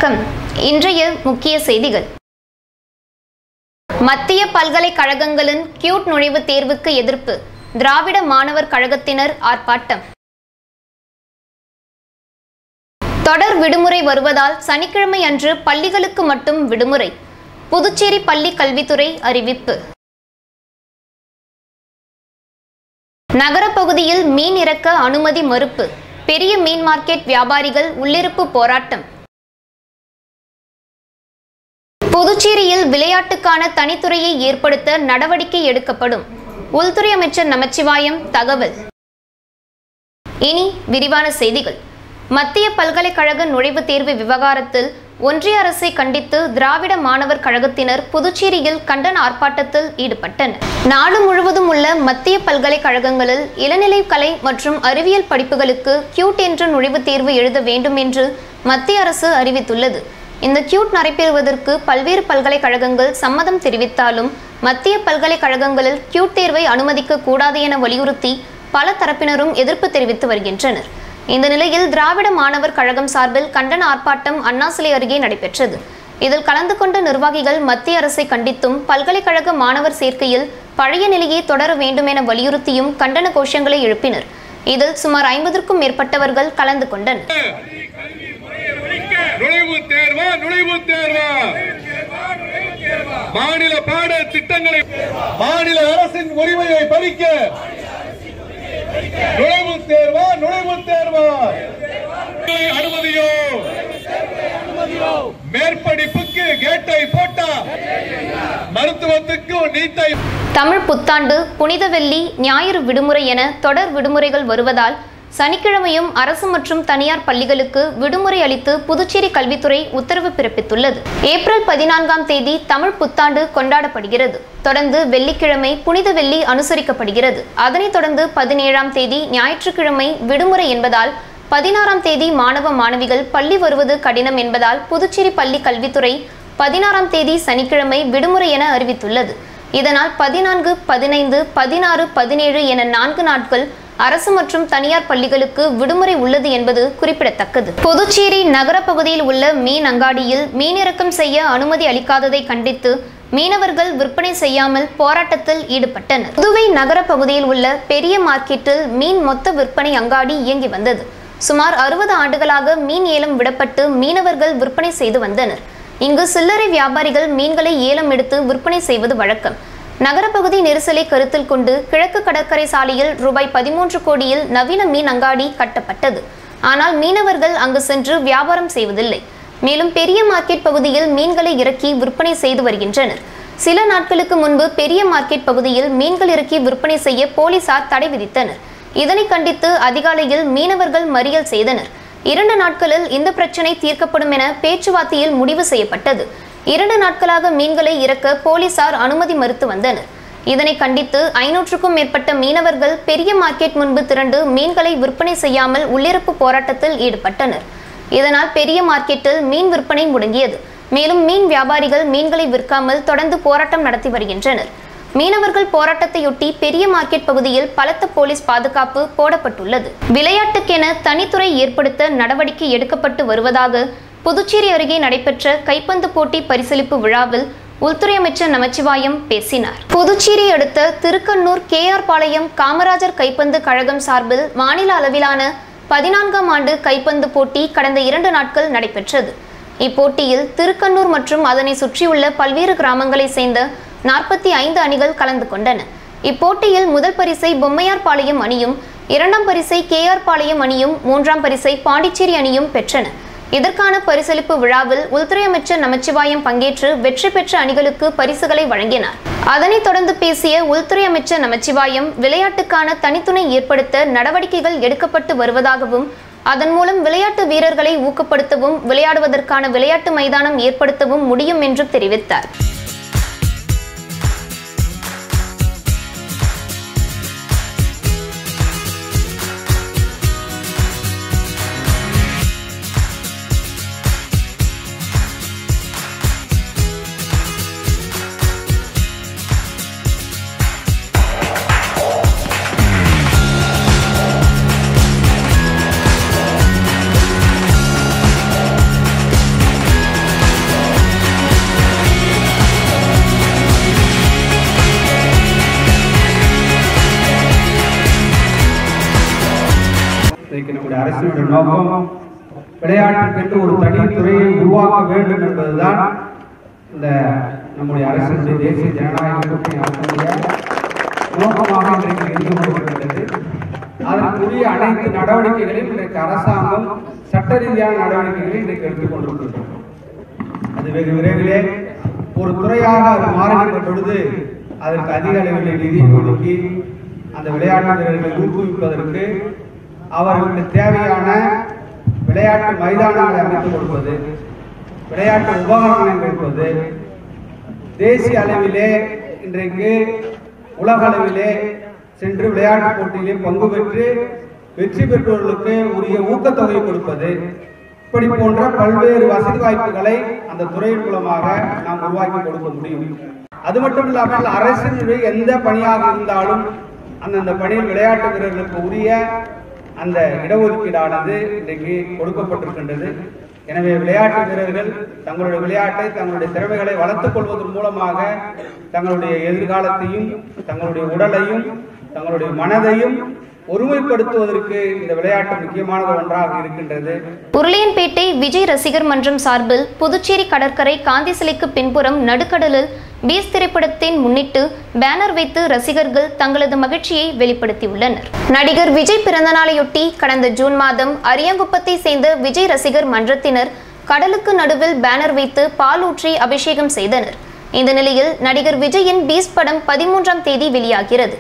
வணக்கம். இன்றைய முக்கிய செய்திகள். மத்திய பல்கலைக்கழகங்களின் கியூட் நுழைவுத் தேர்வுக்கு எதிர்ப்பு. திராவிட மாணவர் கழகத்தினர் ஆர்ப்பாட்டம். தொடர் விடுமுறை வருவதால் சனிக்கிழமை அன்று பள்ளிகளுக்கு மட்டும் விடுமுறை. புதுச்சேரி பள்ளி கல்வித்துறை அறிவிப்பு. நகரப்பகுதியில் மீன் இறக்க அனுமதி மறுப்பு. பெரிய மீன் மார்க்கெட் வியாபாரிகள் உள்ளிருப்பு போராட்டம். புதுச்சேரியில் விளையாட்டுக்கான தனித்துறையை ஏற்படுத்த நடவடிக்கை எடுக்கப்படும். உள்துறை அமைச்சர் நமச்சிவாயம் தகவல். இனி விரிவான செய்திகள். மத்திய பல்கலைக்கழக நுழைவுத் தேர்வு விவகாரத்தில் ஒன்றிய அரசை கண்டித்து திராவிட மாணவர் கழகத்தினர் புதுச்சேரியில் கண்டன ஆர்ப்பாட்டத்தில் ஈடுபட்டனர். நாடு முழுவதும் உள்ள மத்திய பல்கலைக்கழகங்களில் இளநிலை கலை மற்றும் அறிவியல் படிப்புகளுக்கு கியூட் என்ற நுழைவுத் தேர்வு எழுத வேண்டும் என்று மத்திய அரசு அறிவித்துள்ளது. இந்த கியூட் நடைபெறுவதற்கு பல்வேறு பல்கலைக்கழகங்கள் சம்மதம் தெரிவித்தாலும் மத்திய பல்கலைக்கழகங்களில் கியூட் தேர்வை அனுமதிக்க கூடாது என வலியுறுத்தி பல தரப்பினரும் எதிர்ப்பு தெரிவித்து வருகின்றனர். இந்த நிலையில் திராவிட மாணவர் கழகம் சார்பில் கண்டன ஆர்ப்பாட்டம் அண்ணா சிலை அருகே நடைபெற்றது. இதில் கலந்து கொண்ட நிர்வாகிகள் மத்திய அரசை கண்டித்தும் பல்கலைக்கழக மாணவர் சேர்க்கையில் பழைய நிலையை தொடர வேண்டும் என வலியுறுத்தியும் கண்டன கோஷங்களை எழுப்பினர். இதில் சுமார் 50க்கும் மேற்பட்டவர்கள் கலந்து கொண்டனர். மாநில பாட திட்டங்களை மாநில அரசின் உரிமையை பறிக்க நுழைவுத் தேர்வா அனுமதியோ மேற்படிப்புக்கு கேட்டை போட்டா மருத்துவத்துக்கு நீட்டை. தமிழ் புத்தாண்டு, புனித வெள்ளி, ஞாயிறு விடுமுறை என தொடர் விடுமுறைகள் வருவதால் சனிக்கிழமையும் அரசு மற்றும் தனியார் பள்ளிகளுக்கு விடுமுறை அளித்து புதுச்சேரி கல்வித்துறை உத்தரவு பிறப்பித்துள்ளது. ஏப்ரல் 14ஆம் தேதி தமிழ் புத்தாண்டு கொண்டாடப்படுகிறது. தொடர்ந்து வெள்ளிக்கிழமை புனித வெள்ளி அனுசரிக்கப்படுகிறது. அதனைத் தொடர்ந்து 17ஆம் தேதி ஞாயிற்றுக்கிழமை விடுமுறை என்பதால் 16ஆம் தேதி மாணவ மாணவிகள் பள்ளி வருவது கடினம் என்பதால் புதுச்சேரி பள்ளி கல்வித்துறை 16ஆம் தேதி சனிக்கிழமை விடுமுறை என அறிவித்துள்ளது. இதனால் 14, 15, 16, 17 என 4 நாட்கள் அரசு மற்றும் தனியார் பள்ளிகளுக்கு விடுமுறை உள்ளது என்பது குறிப்பிடத்தக்கது. புதுச்சேரி நகர பகுதியில் உள்ள மீன் அங்காடியில் மீனிறக்கம் செய்ய அனுமதி அளிக்காததை கண்டித்து மீனவர்கள் விற்பனை செய்யாமல் போராட்டத்தில் ஈடுபட்டனர். புதுவை நகர பகுதியில் உள்ள பெரிய மார்க்கெட்டில் மீன் மொத்த விற்பனை அங்காடி இயங்கி வந்தது. சுமார் 60 ஆண்டுகளாக மீன் ஏலம் விடப்பட்டு மீனவர்கள் விற்பனை செய்து வந்தனர். இங்கு சில்லறை வியாபாரிகள் மீன்களை ஏலம் எடுத்து விற்பனை செய்வது வழக்கம். நகரப்பகுதி நெரிசலை கருத்தில் கொண்டு கிழக்கு கடற்கரை சாலையில் ரூபாய் 13 கோடியில் நவீன மீன் அங்காடி கட்டப்பட்டது. ஆனால் மீனவர்கள் அங்கு சென்று வியாபாரம் செய்வதில்லை. மேலும் பெரிய மார்க்கெட் பகுதியில் மீன்களை இறக்கி விற்பனை செய்து வருகின்றனர். சில நாட்களுக்கு முன்பு பெரிய மார்க்கெட் பகுதியில் மீன்கள் இறக்கி விற்பனை செய்ய போலீசார் தடை விதித்தனர். இதனை கண்டித்து அதிகாலையில் மீனவர்கள் மறியல் செய்தனர். 2 நாட்களில் இந்த பிரச்சனை தீர்க்கப்படும் என பேச்சுவார்த்தையில் முடிவு செய்யப்பட்டது. 2 நாட்களாக மீன்களை இறக்க போலீசார் அனுமதி மறுத்து வந்தனர். இதனை கண்டித்து 500க்கும் மேற்பட்ட மீனவர்கள் பெரிய மார்க்கெட் முன்பு திரண்டு மீன்களை விற்பனை செய்யாமல் உள்ளிருப்பு போராட்டத்தில் ஈடுபட்டனர். இதனால் பெரிய மார்க்கெட்டில் மீன் விற்பனை முடங்கியது. மேலும் மீன் வியாபாரிகள் மீன்களை விற்காமல் தொடர்ந்து போராட்டம் நடத்தி வருகின்றனர். மீனவர்கள் போராட்டத்தையொட்டி பெரிய மார்க்கெட் பகுதியில் பலத்த போலீஸ் பாதுகாப்பு போடப்பட்டுள்ளது. விளையாட்டுக்கென தனித்துறை ஏற்படுத்த நடவடிக்கை எடுக்கப்பட்டு வருவதாக புதுச்சேரி அருகே நடைபெற்ற கைப்பந்து போட்டி பரிசளிப்பு விழாவில் உள்துறை அமைச்சர் நமச்சிவாயம் பேசினார். புதுச்சேரி அடுத்த திருக்கண்ணூர் KR பாளையம் காமராஜர் கைப்பந்து கழகம் சார்பில் மாநில அளவிலான 14ஆம் ஆண்டு கைப்பந்து போட்டி கடந்த 2 நாட்கள் நடைபெற்றது. இப்போட்டியில் திருக்கண்ணூர் மற்றும் அதனை சுற்றியுள்ள பல்வேறு கிராமங்களை சேர்ந்த 45 அணிகள் கலந்து கொண்டன. இப்போட்டியில் முதல் பரிசை பொம்மையார் பாளையம் அணியும், 2ஆம் பரிசை KR பாளையம் அணியும், 3ஆம் பரிசை பாண்டிச்சேரி அணியும் பெற்றன. இதற்கான பரிசளிப்பு விழாவில் உள்துறை அமைச்சர் நமச்சிவாயம் பங்கேற்று வெற்றி பெற்ற அணிகளுக்கு பரிசுகளை வழங்கினார். அதனைத் தொடர்ந்து பேசிய உள்துறை அமைச்சர் நமச்சிவாயம் விளையாட்டுக்கான தனித்துணை ஏற்படுத்த நடவடிக்கைகள் எடுக்கப்பட்டு வருவதாகவும் அதன் மூலம் விளையாட்டு வீரர்களை ஊக்கப்படுத்தவும் விளையாடுவதற்கான விளையாட்டு மைதானம் ஏற்படுத்தவும் முடியும் என்று தெரிவித்தார். அரசினுடைய நோக்கம் விளையாட்டுக்கென்று ஒரு தனி துறையை உருவாக்க வேண்டும் என்பதுதான் இந்த நம்முடைய அரசினுடைய தேசிய ஜனநாயக கூட்டணி அரசுடைய நோக்கமாக இன்றைக்கு இருந்து கொண்டிருக்கின்றது. அதற்குரிய அனைத்து நடவடிக்கைகளையும் இன்றைக்கு அரசாங்கம் சட்ட ரீதியான நடவடிக்கைகளை இன்றைக்கு எடுத்துக் கொண்டிருக்கின்றது. அது வெகு விரைவிலே ஒரு துறையாக அது மாறுகின்ற பொழுது அதற்கு அதிக அளவில் நிதி ஒதுக்கி அந்த விளையாட்டு வீரர்களை ஊக்குவிப்பதற்கு அவர்களுக்கு தேவையான விளையாட்டு மைதானங்களை அமைத்துக் கொடுப்பது, விளையாட்டு உபகரணங்களை கொடுப்பது, தேசிய அளவிலே இன்றைக்கு உலக அளவிலே சென்று விளையாட்டு போட்டியிலே பங்கு பெற்று வெற்றி பெற்றவர்களுக்கு உரிய ஊக்கத்தொகை கொடுப்பது, இப்படி போன்ற பல்வேறு வசதி வாய்ப்புகளை அந்த துறையின் மூலமாக நாம் உருவாக்கி கொடுக்க முடியும். அது மட்டும் இல்லாமல் அரசினுடைய எந்த பணியாக இருந்தாலும் அந்தந்த பணியில் விளையாட்டு வீரர்களுக்கு உரிய அந்த இடஒதுக்கீடானது இன்றைக்கு கொடுக்கப்பட்டிருக்கின்றது. எனவே விளையாட்டு வீரர்கள் தங்களுடைய விளையாட்டை, தங்களுடைய திறமைகளை வளர்த்துக் கொள்வதன் மூலமாக தங்களுடைய எதிர்காலத்தையும், தங்களுடைய உடலையும், தங்களுடைய மனதையும் ஒருமைப்படுத்துவதற்கு இந்த விளையாட்டு முக்கியமானது ஒன்றாக இருக்கின்றது. உருளையன்பேட்டை விஜய் ரசிகர் மன்றம் சார்பில் புதுச்சேரி கடற்கரை காந்தி சிலைக்கு பின்புறம் நடுக்கடலில் பீஸ் திரைப்படத்தின் முன்னிட்டு பேனர் வைத்து ரசிகர்கள் தங்களது மகிழ்ச்சியை வெளிப்படுத்தியுள்ளனர். நடிகர் விஜய் பிறந்தநாளையொட்டி கடந்த ஜூன் மாதம் அரியாங்குப்பத்தை சேர்ந்த விஜய் ரசிகர் மன்றத்தினர் கடலுக்கு நடுவில் பேனர் வைத்து பால் ஊற்றி அபிஷேகம் செய்தனர். இந்த நிலையில் நடிகர் விஜயின் பீஸ் படம் 13ஆம் தேதி வெளியாகிறது.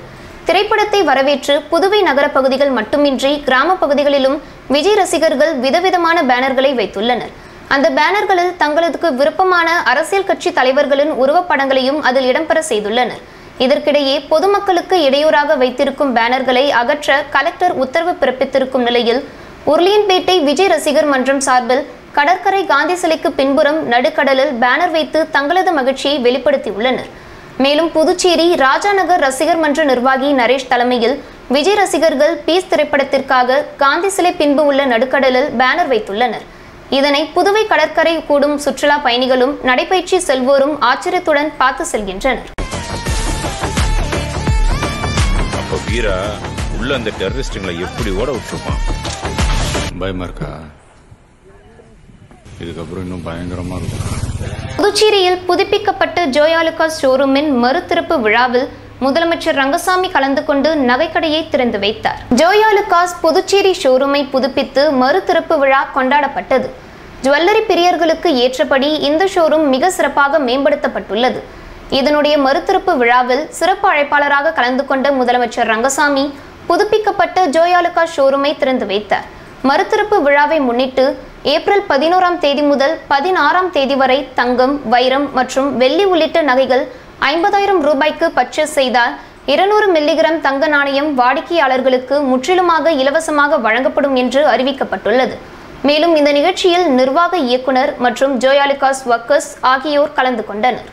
திரைப்படத்தை வரவேற்று புதுவை நகர பகுதிகள் மட்டுமின்றி கிராம பகுதிகளிலும் விஜய் ரசிகர்கள் விதவிதமான பேனர்களை வைத்துள்ளனர். அந்த பேனர்களில் தங்களுக்கு விருப்பமான அரசியல் கட்சி தலைவர்களின் உருவப்படங்களையும் அதில் இடம்பெற செய்துள்ளனர். இதற்கிடையே பொதுமக்களுக்கு இடையூறாக வைத்திருக்கும் பேனர்களை அகற்ற கலெக்டர் உத்தரவு பிறப்பித்திருக்கும் நிலையில் உருளையன்பேட்டை விஜய் ரசிகர் மன்றம் சார்பில் கடற்கரை காந்தி சிலைக்கு பின்புறம் நடுக்கடலில் பேனர் வைத்து தங்களது மகிழ்ச்சியை வெளிப்படுத்தியுள்ளனர். மேலும் புதுச்சேரி ராஜாநகர் ரசிகர் மன்ற நிர்வாகி நரேஷ் தலைமையில் விஜய் ரசிகர்கள் பீஸ் திரைப்படத்திற்காக காந்தி சிலை பின்பு உள்ள நடுக்கடலில் பேனர் வைத்துள்ளனர். இதனை புதுவை கடற்கரை கூடும் சுற்றுலா பயணிகளும் நடைபயிற்சி செல்வோரும் ஆச்சரியத்துடன் பார்த்து செல்கின்றனர். அப்ப வீரா உள்ள அந்த டெரரிஸ்டுங்களை எப்படி ஓட விட்டுருப்பான்? பயமா இருக்கா? இதுக்கப்புறம் இன்னும் பயங்கரமா இருக்கும். புதுச்சேரியில் புதுப்பிக்கப்பட்ட ஜோயாலுகாஸ் ஷோரூமின் மறுதிறப்பு விழாவில் முதலமைச்சர் ரங்கசாமி கலந்து கொண்டு நகைக்கடையை திறந்து வைத்தார். ஜோயாலுகாஸ் புதுச்சேரி ஷோரூமை புதுப்பித்து மறுதிறப்பு விழா கொண்டாடப்பட்டது. ஜுவல்லரி பிரியர்களுக்கு ஏற்றபடி இந்த ஷோரூம் மிக சிறப்பாக மேம்படுத்தப்பட்டுள்ளது. இதனுடைய மறுதிறப்பு விழாவில் சிறப்பு அழைப்பாளராக கலந்து கொண்ட முதலமைச்சர் ரங்கசாமி புதுப்பிக்கப்பட்ட ஜோயாலுகாஸ் ஷோரூமை திறந்து வைத்தார். மறுதிறப்பு விழாவை முன்னிட்டு ஏப்ரல் 11ஆம் தேதி முதல் 16ஆம் தேதி வரை தங்கம், வைரம் மற்றும் வெள்ளி உள்ளிட்ட நகைகள் 50,000 ரூபாய்க்கு பர்ச்சேஸ் செய்தால் 200 மில்லிகிராம் தங்க நாணயம் வாடிக்கையாளர்களுக்கு முற்றிலுமாக இலவசமாக வழங்கப்படும் என்று அறிவிக்கப்பட்டுள்ளது. மேலும் இந்த நிகழ்ச்சியில் நிர்வாக இயக்குனர் மற்றும் ஜோயாலுகாஸ் ஒர்க்கர்ஸ் ஆகியோர் கலந்து கொண்டனர்.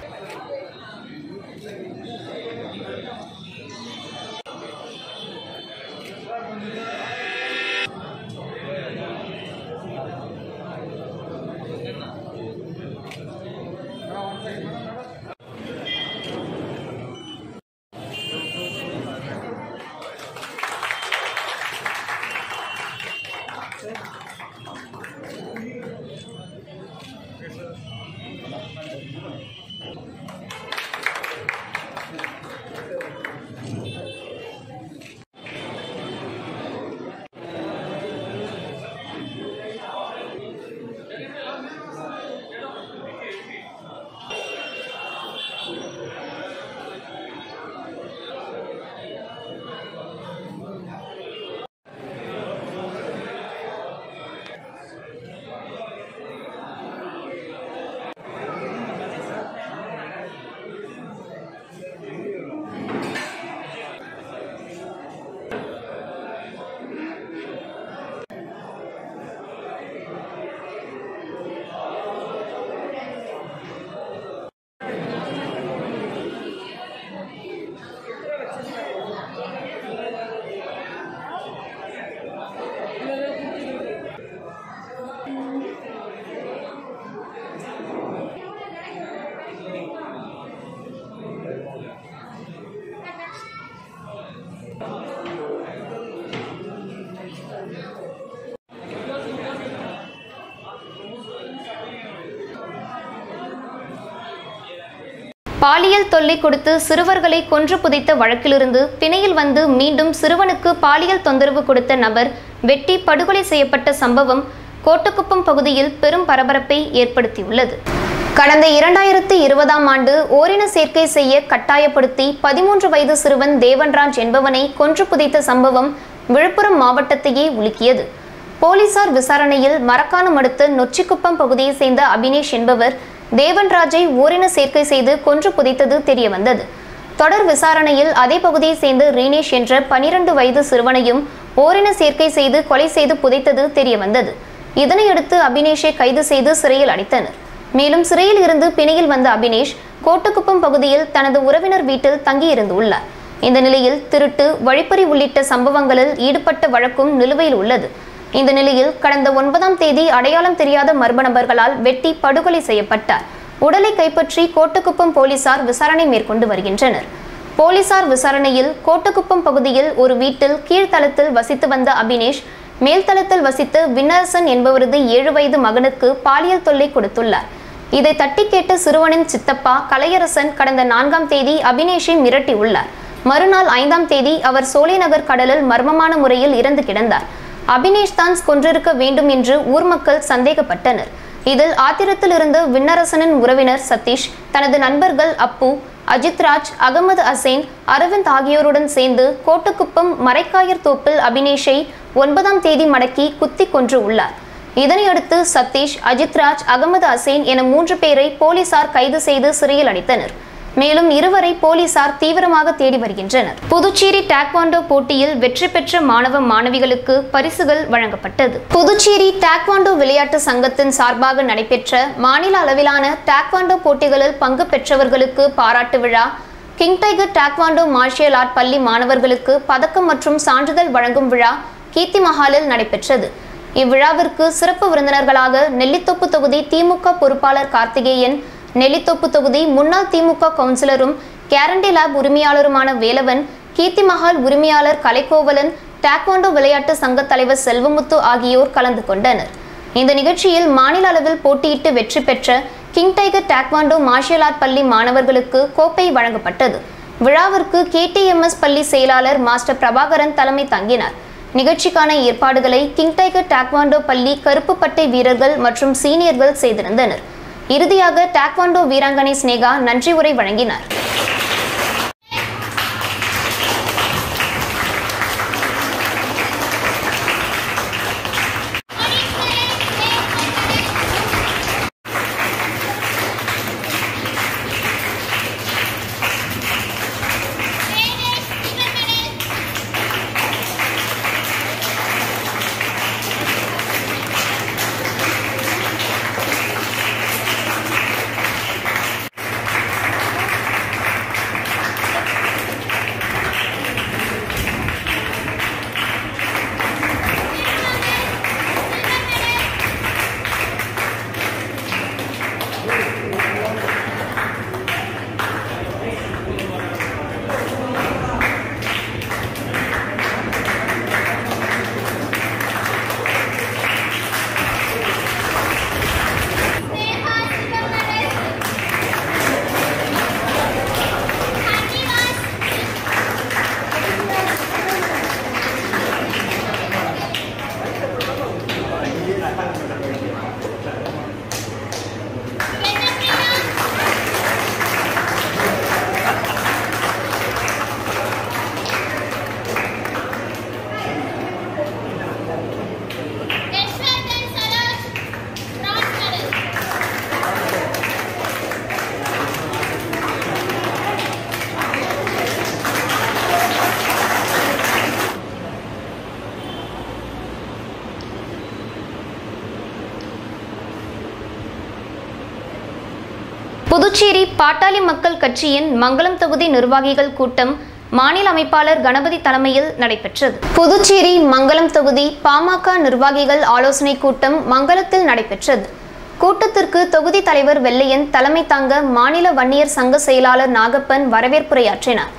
பாலியல் தொல்லை கொடுத்து சிறுவர்களை கொன்று புதைத்த வழக்கிலிருந்து பிணையில் வந்து மீண்டும் சிறுவனுக்கு பாலியல் தொந்தரவு கொடுத்த நபர் வெட்டி படுகொலை செய்யப்பட்ட சம்பவம் கோட்டக்குப்பம் பகுதியில் பெரும் பரபரப்பை ஏற்படுத்தியுள்ளது. கடந்த 2020ஆம் ஆண்டு ஓரின சேர்க்கை செய்ய கட்டாயப்படுத்தி 13 வயது சிறுவன் தேவன்ராஜ் என்பவனை கொன்று புதைத்த சம்பவம் விழுப்புரம் மாவட்டத்தையே உலுக்கியது. போலீசார் விசாரணையில் மரக்காணம் அடுத்த நொச்சிக்குப்பம் பகுதியை சேர்ந்த அபினேஷ் என்பவர் தேவன்ராஜை ஓரின சேர்க்கை செய்து கொன்று புதைத்தது தெரிய வந்தது. தொடர் விசாரணையில் அதே பகுதியை சேர்ந்த ரீனேஷ் என்ற 12 வயது சிறுவனையும் ஓரின சேர்க்கை செய்து கொலை செய்து புதைத்தது தெரிய வந்தது. இதனையடுத்து அபினேஷை கைது செய்து சிறையில் அடைத்தனர். மேலும் சிறையில் இருந்து பிணையில் வந்த அபினேஷ் கோட்டக்குப்பம் பகுதியில் தனது உறவினர் வீட்டில் தங்கியிருந்துள்ளார். இந்த நிலையில் திருட்டு, வழிப்பறி உள்ளிட்ட சம்பவங்களில் ஈடுபட்ட வழக்கும் நிலுவையில் உள்ளது. இந்த நிலையில் கடந்த 9ஆம் தேதி அடையாளம் தெரியாத மர்ம நபர்களால் வெட்டி படுகொலை செய்யப்பட்டார். உடலை கைப்பற்றி கோட்டக்குப்பம் போலீசார் விசாரணை மேற்கொண்டு வருகின்றனர். போலீசார் விசாரணையில் கோட்டக்குப்பம் பகுதியில் ஒரு வீட்டில் கீழ்த்தளத்தில் வசித்து வந்த அபினேஷ் மேல்தளத்தில் வசித்து விண்ணரசன் என்பவரது 7 வயது மகனுக்கு பாலியல் தொல்லை கொடுத்துள்ளார். இதை தட்டி கேட்ட சிறுவனின் சித்தப்பா கலையரசன் கடந்த 4ஆம் தேதி அபினேஷை மிரட்டியுள்ளார். மறுநாள் 5ஆம் தேதி அவர் சோலைநகர் கடலில் மர்மமான முறையில் இறந்து கிடந்தார். அபினேஷ் தான் கொன்றிருக்க வேண்டும் என்று ஊர் மக்கள் சந்தேகப்பட்டனர். இதில் ஆத்திரத்தில் இருந்து விண்ணரசனின் உறவினர் சதீஷ் தனது நண்பர்கள் அப்பு, அஜித்ராஜ், அகமது அசேன், அரவிந்த் ஆகியோருடன் சேர்ந்து கோட்டக்குப்பம் மரைக்காயர் தோப்பில் அபினேஷை 9ஆம் தேதி மடக்கி குத்தி கொன்று உள்ளார். இதனையடுத்து சதீஷ், அஜித்ராஜ், அகமது அசேன் என 3 பேரை போலீசார் கைது செய்து சிறையில் அடைத்தனர். மேலும் இருவரை போலீசார் தீவிரமாக தேடி வருகின்றனர். புதுச்சேரி டாக்வாண்டோ போட்டியில் வெற்றி பெற்ற மாணவ மாணவிகளுக்கு பரிசுகள் வழங்கப்பட்டது. புதுச்சேரி டாக்வாண்டோ விளையாட்டு சங்கத்தின் சார்பாக நடைபெற்ற மாநில அளவிலான டாக்வாண்டோ போட்டிகளில் பங்கு பெற்றவர்களுக்கு பாராட்டு விழா king tiger taekwondo martial art பள்ளி மாணவர்களுக்கு பதக்கம் மற்றும் சான்றிதழ் வழங்கும் விழா கீர்த்தி மஹாலில் நடைபெற்றது. இவ்விழாவிற்கு சிறப்பு விருந்தினர்களாக நெல்லித்தோப்பு தொகுதி திமுக பொறுப்பாளர் கார்த்திகேயன், நெல்லித்தோப்பு தொகுதி முன்னாள் திமுக கவுன்சிலரும் கேரண்டி லேப் உரிமையாளருமான வேலவன், கீர்த்தி மஹால் உரிமையாளர் கலைக்கோவலன், டாக்வாண்டோ விளையாட்டு சங்க தலைவர் செல்வமுத்து ஆகியோர் கலந்து கொண்டனர். இந்த நிகழ்ச்சியில் மாநில அளவில் போட்டியிட்டு வெற்றி பெற்ற king tiger taekwondo martial art பள்ளி மாணவர்களுக்கு கோப்பை வழங்கப்பட்டது. விழாவிற்கு KTMS பள்ளி செயலாளர் மாஸ்டர் பிரபாகரன் தலைமை தங்கினார். நிகழ்ச்சிக்கான ஏற்பாடுகளை கிங் டைகர் டாக்வாண்டோ பள்ளி கருப்பு பட்டை வீரர்கள் மற்றும் சீனியர்கள் செய்திருந்தனர். இறுதியாக டாக்வாண்டோ வீராங்கனை ஸ்னேகா நன்றி உரை வழங்கினார். புதுச்சேரி பாட்டாளி மக்கள் கட்சியின் மங்கலம் தொகுதி நிர்வாகிகள் கூட்டம் மாநில அமைப்பாளர் கணபதி தலைமையில் நடைபெற்றது. புதுச்சேரி மங்கலம் தொகுதி பாமக நிர்வாகிகள் ஆலோசனை கூட்டம் மங்கலத்தில் நடைபெற்றது. கூட்டத்திற்கு தொகுதி தலைவர் வெள்ளையன் தலைமை தாங்க மாநில வன்னியர் சங்க செயலாளர் நாகப்பன் வரவேற்புரையாற்றினார்.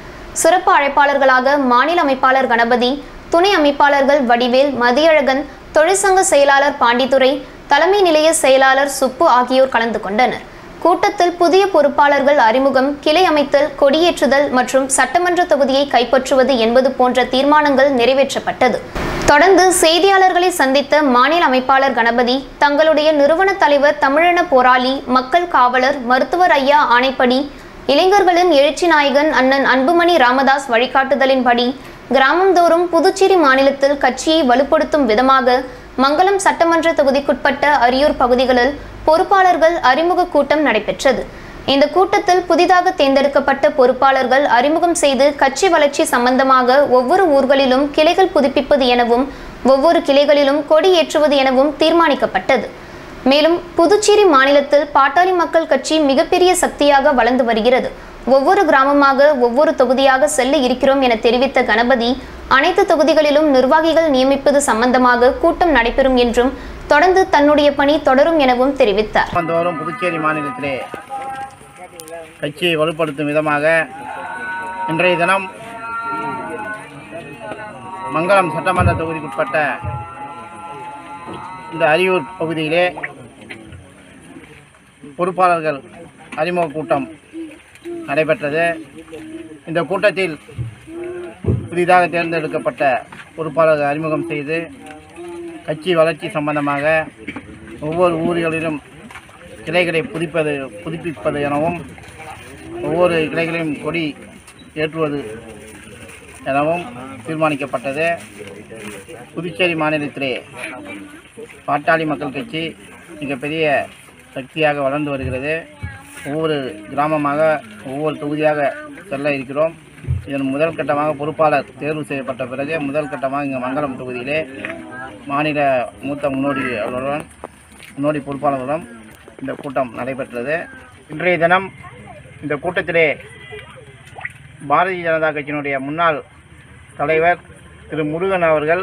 சிறப்பு அழைப்பாளர்களாக மாநில அமைப்பாளர் கணபதி, துணை அமைப்பாளர்கள் வடிவேல், மதியழகன், தொழிற்சங்க செயலாளர் பாண்டித்துரை, தலைமை நிலைய செயலாளர் சுப்பு ஆகியோர் கலந்து கொண்டனர். கூட்டத்தில் புதிய பொறுப்பாளர்கள் அறிமுகம், கிளை அமைத்தல், கொடியேற்றுதல் மற்றும் சட்டமன்ற தொகுதியை கைப்பற்றுவது என்பது போன்ற தீர்மானங்கள் நிறைவேற்றப்பட்டது. தொடர்ந்து செய்தியாளர்களை சந்தித்த மாநில அமைப்பாளர் கணபதி, தங்களுடைய நிறுவன தலைவர், தமிழின போராளி, மக்கள் காவலர், மருத்துவர் ஐயா ஆணைப்படி, இளைஞர்களின் எழுச்சி நாயகன் அண்ணன் அன்புமணி ராமதாஸ் வழிகாட்டுதலின்படி கிராமந்தோறும் புதுச்சேரி மாநிலத்தில் கட்சியை வலுப்படுத்தும் விதமாக மங்கலம் சட்டமன்ற தொகுதிக்குட்பட்ட அரியூர் பகுதிகளில் பொறுப்பாளர்கள் அறிமுக கூட்டம் நடைபெற்றது. இந்த கூட்டத்தில் புதிதாக தேர்ந்தெடுக்கப்பட்ட பொறுப்பாளர்கள் அறிமுகம் செய்து கட்சி வளர்ச்சி சம்பந்தமாக ஒவ்வொரு ஊர்களிலும் கிளைகள் புதுப்பிப்பது எனவும் ஒவ்வொரு கிளைகளிலும் கொடி ஏற்றுவது எனவும் தீர்மானிக்கப்பட்டது. மேலும் புதுச்சேரி மாநிலத்தில் பாட்டாளி மக்கள் கட்சி மிகப்பெரிய சக்தியாக வளர்ந்து வருகிறது. ஒவ்வொரு கிராமமாக ஒவ்வொரு தொகுதியாக செல்ல இருக்கிறோம் என தெரிவித்த கணபதி, அனைத்து தொகுதிகளிலும் நிர்வாகிகள் நியமிப்பது சம்பந்தமாக கூட்டம் நடைபெறும் என்றும் தொடர்ந்து தன்னுடைய பணி தொடரும் எனவும் தெரிவித்தார். புதுச்சேரி மாநிலத்திலே கட்சியை வலுப்படுத்தும் விதமாக இன்றைய தினம் மங்கலம் சட்டமன்ற தொகுதிக்குட்பட்ட இந்த அரியூர் பகுதியிலே பொறுப்பாளர்கள் அறிமுக கூட்டம் நடைபெற்றது. இந்த கூட்டத்தில் புதிதாக தேர்ந்தெடுக்கப்பட்ட பொறுப்பாளர்கள் அறிமுகம் செய்து கட்சி வளர்ச்சி சம்பந்தமாக ஒவ்வொரு ஊர்களிலும் கிளைகளை புதுப்பிப்பது எனவும் ஒவ்வொரு கிளைகளையும் கொடி ஏற்றுவது எனவும் தீர்மானிக்கப்பட்டது. புதுச்சேரி மாநிலத்திலே பாட்டாளி மக்கள் கட்சி மிகப்பெரிய சக்தியாக வளர்ந்து வருகிறது. ஒவ்வொரு கிராமமாக ஒவ்வொரு தொகுதியாக செல்ல இருக்கிறோம். இதன் முதல் கட்டமாக பொறுப்பாளர் தேர்வு செய்யப்பட்ட பிறகு முதல் கட்டமாக இங்கே மங்கலம் தொகுதியிலே மாநில மூத்த முன்னோடி பொறுப்பாளர்களுடன் இந்த கூட்டம் நடைபெற்றது. இன்றைய தினம் இந்த கூட்டத்திலே பாரதிய ஜனதா கட்சியினுடைய முன்னாள் தலைவர் திரு முருகன் அவர்கள்,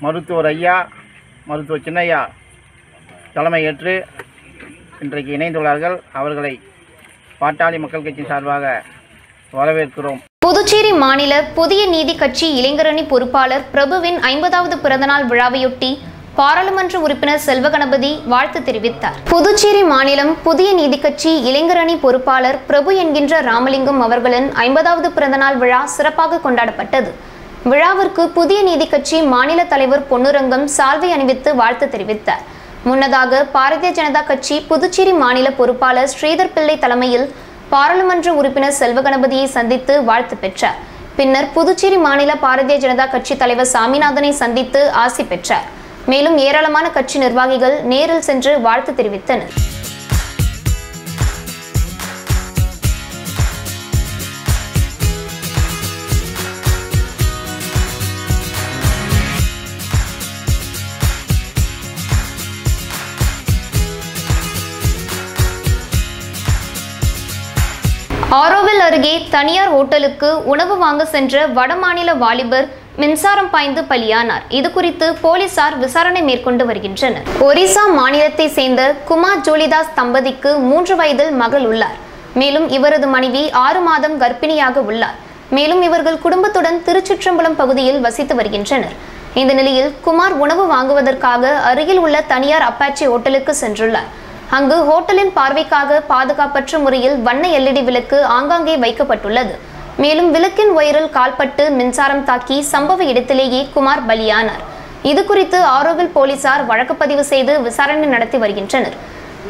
மருத்துவர் ஐயா, மருத்துவர் சின்னையா தலைமையேற்று இன்றைக்கு இணைந்துள்ளார்கள். அவர்களை பாட்டாளி மக்கள் கட்சி சார்பாக வரவேற்கிறோம். புதுச்சேரி மாநில புதிய நீதி கட்சி இளைஞரணி பொறுப்பாளர் பிரபுவின் 50வது பிறந்தநாள் விழாவையொட்டி பாராளுமன்ற உறுப்பினர் செல்வகணபதி வாழ்த்து தெரிவித்தார். புதுச்சேரி மாநிலம் புதிய நீதி கட்சி இளைஞரணி பொறுப்பாளர் பிரபு என்கின்ற ராமலிங்கம் அவர்களின் 50வது பிறந்தநாள் விழா சிறப்பாக கொண்டாடப்பட்டது. விழாவிற்கு புதிய நீதி கட்சி மாநில தலைவர் பொன்னுரங்கம் சால்வை அணிவித்து வாழ்த்து தெரிவித்தார். முன்னதாக பாரதிய ஜனதா கட்சி புதுச்சேரி மாநில பொறுப்பாளர் ஸ்ரீதர் பிள்ளை தலைமையில் பாராளுமன்ற உறுப்பினர் செல்வகணபதியை சந்தித்து வாழ்த்து பெற்றார். பின்னர் புதுச்சேரி மாநில பாரதிய ஜனதா கட்சி தலைவர் சாமிநாதனை சந்தித்து ஆசி பெற்றார். மேலும் ஏராளமான கட்சி நிர்வாகிகள் நேரில் சென்று வாழ்த்து தெரிவித்தனர். ஆரோவில் அருகே தனியார் ஹோட்டலுக்கு உணவு வாங்க சென்ற வடமாநில வாலிபர் மின்சாரம் பாய்ந்து பலியானார். இதுகுறித்து போலீசார் விசாரணை மேற்கொண்டு வருகின்றனர். ஒரிசா மாநிலத்தை சேர்ந்த குமார் ஜோலிதாஸ் தம்பதிக்கு 3 வயதில் மகள் உள்ளார். மேலும் இவரது மனைவி 6 மாதம் கர்ப்பிணியாக உள்ளார். மேலும் இவர்கள் குடும்பத்துடன் திருச்சிற்றம்பலம் பகுதியில் வசித்து வருகின்றனர். இந்த நிலையில் குமார் உணவு வாங்குவதற்காக அருகில் உள்ள தனியார் அப்பாச்சி ஹோட்டலுக்கு சென்றுள்ளார். அங்கு ஹோட்டலின் பார்வைக்காக பாதுகாப்பற்ற முறையில் வண்ண LED விளக்கு ஆங்காங்கே வைக்கப்பட்டுள்ளது. மேலும் விளக்கின் ஒயரில் கால்பட்டு மின்சாரம் தாக்கி சம்பவ இடத்திலேயே குமார் பலியானார். இது குறித்து ஆரோவில் போலீசார் வழக்குப்பதிவு செய்து விசாரணை நடத்தி வருகின்றனர்.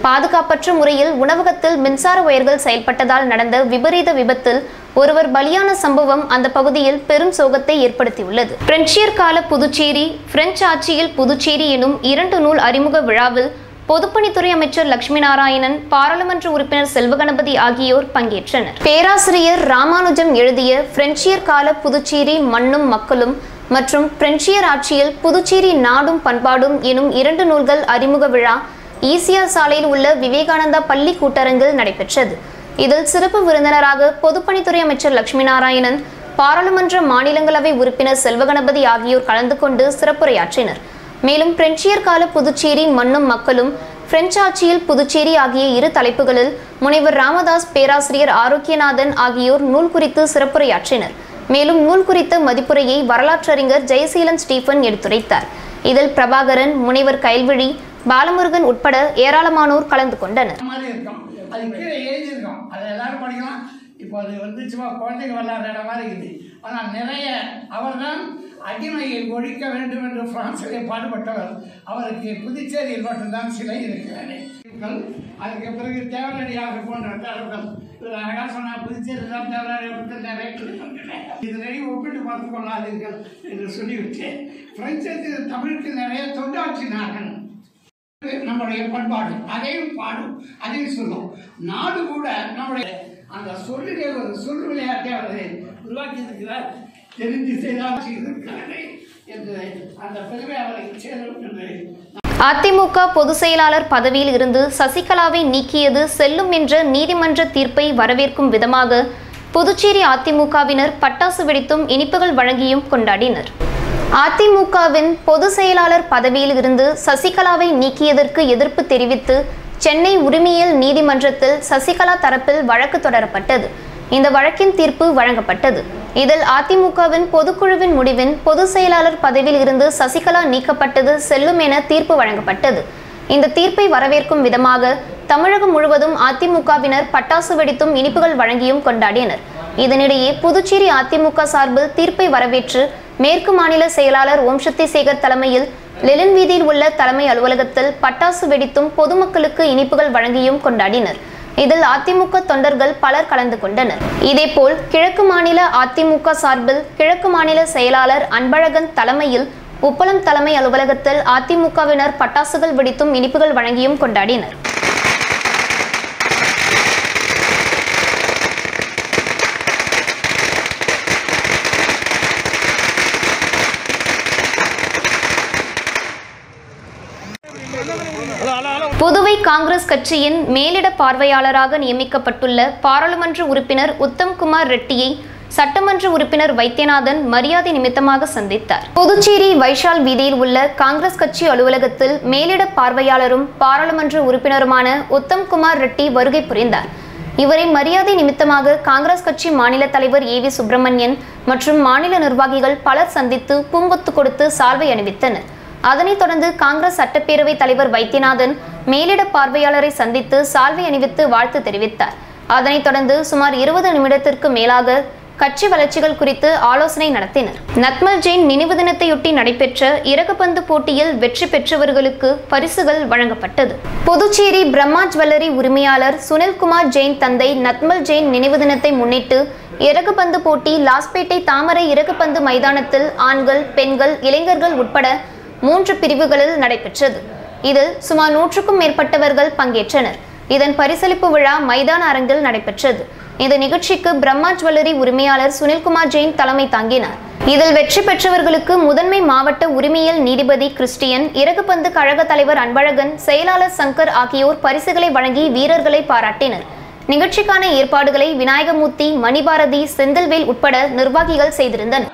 பாதுகாப்பற்ற முறையில் உணவகத்தில் மின்சார ஒயர்கள் செயல்பட்டதால் நடந்த விபரீத விபத்தில் ஒருவர் பலியான சம்பவம் அந்த பகுதியில் பெரும் சோகத்தை ஏற்படுத்தியுள்ளது. பிரெஞ்சியர் கால புதுச்சேரி, பிரெஞ்சு ஆட்சியில் புதுச்சேரி எனும் 2 நூல் அறிமுக விழாவில் பொதுப்பணித்துறை அமைச்சர் லட்சுமி நாராயணன், பாராளுமன்ற உறுப்பினர் செல்வகணபதி ஆகியோர் பங்கேற்றனர். பேராசிரியர் ராமானுஜம் எழுதிய பிரெஞ்சியர் கால புதுச்சேரி மண்ணும் மக்களும் மற்றும் பிரெஞ்சியர் ஆட்சியில் புதுச்சேரி நாடும் பண்பாடும் எனும் 2 நூல்கள் அறிமுக விழா ஈசிஆர் சாலையில் உள்ள விவேகானந்தா பள்ளி கூட்டரங்கில் நடைபெற்றது. இதில் சிறப்பு விருந்தினராக பொதுப்பணித்துறை அமைச்சர் லட்சுமி நாராயணன், பாராளுமன்ற மாநிலங்களவை உறுப்பினர் செல்வகணபதி ஆகியோர் கலந்து கொண்டு சிறப்புரையாற்றினர். மேலும் பிரெஞ்சியர் கால புதுச்சேரி மண்ணும் மக்களும், பிரெஞ்சு ஆட்சியில் புதுச்சேரி ஆகிய 2 தலைப்புகளில் முனைவர் ராமதாஸ், பேராசிரியர் ஆரோக்கியநாதன் ஆகியோர் நூல் குறித்து சிறப்புரையாற்றினர். மேலும் நூல் குறித்த மதிப்புரையை வரலாற்றறிஞர் ஜெயசீலன் ஸ்டீபன் எடுத்துரைத்தார். இதில் பிரபாகரன், முனைவர் கைல்விழி, பாலமுருகன் உட்பட ஏராளமானோர் கலந்து கொண்டனர். அது கீழே எழுதியிருக்கோம், அதை எல்லாரும் படிக்கலாம். இப்போ அது வந்து சும்மா குழந்தைங்க விளையாடுற இடம் மாதிரி இருக்குது. ஆனால் நிறைய அவர் தான் அடிமையை ஒழிக்க வேண்டும் என்று பிரான்சிலே பாடுபட்டவர். அவருக்கு புதுச்சேரியில் மட்டும்தான் சிலை இருக்கிறாரு. அதுக்கு பிறகு தேவரடியாக போன்ற தலைவர்கள் அழகாக சொன்னால் புதுச்சேரி தான் தேவராடி நிறைய இதனை ஒப்பிட்டு பார்த்து கொள்ளாதீர்கள் என்று சொல்லிவிட்டு பிரெஞ்சத்தில் தமிழுக்கு நிறைய தொண்டாற்றினார்கள். நம்முடைய பண்பாடு அதையும் பாடும், அதையும் சொல்லும். நாடு கூட நம்முடைய அந்த சொல்லிலே ஒரு சொல் விளையாட்டை அவரை உருவாக்கி இருக்கிறார். தெரிந்து செய்தார்கள் என்று அந்த பெருமை அவரை சேரும் என்று. அதிமுக பொதுச் செயலாளர் பதவியில் இருந்து சசிகலாவை நீக்கியது செல்லும் என்ற நீதிமன்ற தீர்ப்பை வரவேற்கும் விதமாக புதுச்சேரி அதிமுகவினர் பட்டாசு வெடித்தும் இனிப்புகள் வழங்கியும் கொண்டாடினர். அதிமுகவின் பொதுச் செயலாளர் பதவியில் இருந்து சசிகலாவை நீக்கியதற்கு எதிர்ப்பு தெரிவித்து சென்னை உரிமையியல் நீதிமன்றத்தில் சசிகலா தரப்பில் வழக்கு தொடரப்பட்டது. இந்த வழக்கின் தீர்ப்பு வழங்கப்பட்டது. இதில் அதிமுகவின் பொதுக்குழுவின் முடிவின் பொதுச் செயலாளர் பதவியில் இருந்து சசிகலா நீக்கப்பட்டது செல்லும் என தீர்ப்பு வழங்கப்பட்டது. இந்த தீர்ப்பை வரவேற்கும் விதமாக தமிழகம் முழுவதும் அதிமுகவினர் பட்டாசு வெடித்தும் இனிப்புகள் வழங்கியும் கொண்டாடினர். இதனிடையே புதுச்சேரி அதிமுக சார்பில் தீர்ப்பை வரவேற்று மேற்கு மாநில செயலாளர் ஓம் சக்தி சேகர் தலைமையில் லெனின் வீதியில் உள்ள தலைமை அலுவலகத்தில் பட்டாசு வெடித்தும் பொதுமக்களுக்கு இனிப்புகள் வழங்கியும் கொண்டாடினர். இதில் அதிமுக தொண்டர்கள் பலர் கலந்து கொண்டனர். இதேபோல் கிழக்கு மாநில அதிமுக சார்பில் கிழக்கு மாநில செயலாளர் அன்பழகன் தலைமையில் உப்பளம் தலைமை அலுவலகத்தில் அதிமுகவினர் பட்டாசுகள் வெடித்தும் இனிப்புகள் வழங்கியும் கொண்டாடினர். புதுவை காங்கிரஸ் கட்சியின் மேலிட பார்வையாளராக நியமிக்கப்பட்டுள்ள பாராளுமன்ற உறுப்பினர் உத்தம்குமார் ரெட்டியை சட்டமன்ற உறுப்பினர் வைத்தியநாதன் மரியாதை நிமித்தமாக சந்தித்தார். புதுச்சேரி வைஷால் வீதியில் உள்ள காங்கிரஸ் கட்சி அலுவலகத்தில் மேலிட பார்வையாளரும் பாராளுமன்ற உறுப்பினருமான உத்தம்குமார் ரெட்டி வருகை புரிந்தார். இவரை மரியாதை நிமித்தமாக காங்கிரஸ் கட்சி மாநில தலைவர் ஏவி சுப்பிரமணியன் மற்றும் மாநில நிர்வாகிகள் பலர் சந்தித்து பூங்கொத்து கொடுத்து சால்வை அணிவித்தனர். அதனைத் தொடர்ந்து காங்கிரஸ் சட்டப்பேரவை தலைவர் வைத்தியநாதன் மேலிட பார்வையாளரை சந்தித்து சால்வை அணிவித்து வாழ்த்து தெரிவித்தார். அதனைத் தொடர்ந்து சுமார் 20 நிமிடத்திற்கு மேலாக கட்சி வளர்ச்சிகள் குறித்து ஆலோசனை நடத்தினர். நத்மல் ஜெயின் நினைவு தினத்தையொட்டி நடைபெற்ற இறகுபந்து போட்டியில் வெற்றி பெற்றவர்களுக்கு பரிசுகள் வழங்கப்பட்டது. புதுச்சேரி பிரம்மா ஜுவல்லரி உரிமையாளர் சுனில்குமார் ஜெயின் தந்தை நத்மல் ஜெயின் நினைவு தினத்தை முன்னிட்டு இறகுபந்து போட்டி லாஸ்பேட்டை தாமரை இறகுபந்து மைதானத்தில் ஆண்கள், பெண்கள், இளைஞர்கள் உட்பட 3 பிரிவுகளில் நடைபெற்றது. இதில் சுமார் 100க்கும் மேற்பட்டவர்கள் பங்கேற்றனர். இதன் பரிசளிப்பு விழா மைதான அரங்கில் நடைபெற்றது. இந்த நிகழ்ச்சிக்கு பிரம்மா ஜுவல்லரி உரிமையாளர் சுனில்குமார் ஜெயின் தலைமை தாங்கினார். இதில் வெற்றி பெற்றவர்களுக்கு முதன்மை மாவட்ட உரிமையியல் நீதிபதி கிறிஸ்டியன், இறகுபந்து கழக தலைவர் அன்பழகன், செயலாளர் சங்கர் ஆகியோர் பரிசுகளை வழங்கி வீரர்களை பாராட்டினர். நிகழ்ச்சிக்கான ஏற்பாடுகளை விநாயகமூர்த்தி, மணிபாரதி, செந்தில்வேல் உட்பட நிர்வாகிகள் செய்திருந்தனர்.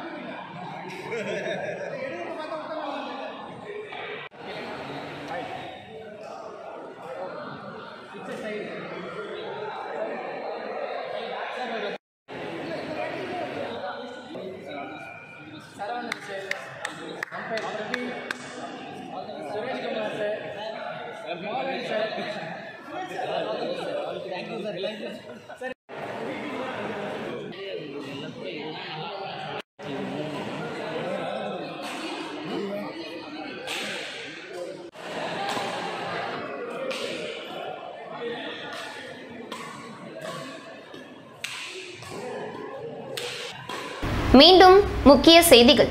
மீண்டும் முக்கிய செய்திகள்.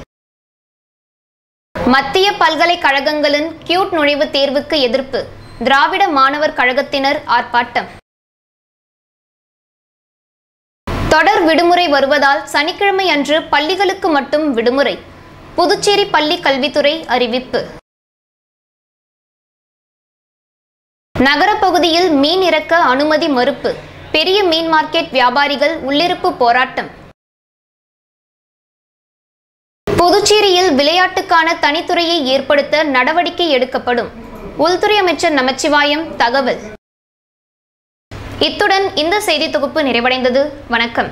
மத்திய பல்கலைக்கழகங்களின் கியூட் நுழைவுத் தேர்வுக்கு எதிர்ப்பு, திராவிட மாணவர் கழகத்தினர் ஆர்ப்பாட்டம். தொடர் விடுமுறை வருவதால் சனிக்கிழமை அன்று பள்ளிகளுக்கு மட்டும் விடுமுறை, புதுச்சேரி பள்ளி கல்வித்துறை அறிவிப்பு. நகரப்பகுதியில் மீன் இறக்க அனுமதி மறுப்பு, பெரிய மீன் மார்க்கெட் வியாபாரிகள் உள்ளிருப்பு போராட்டம். புதுச்சேரியில் விளையாட்டுக்கான தனித்துறையை ஏற்படுத்த நடவடிக்கை எடுக்கப்படும், உள்துறை அமைச்சர் நமச்சிவாயம் தகவல். இத்துடன் இந்த செய்தி தொகுப்பு நிறைவடைந்தது. வணக்கம்.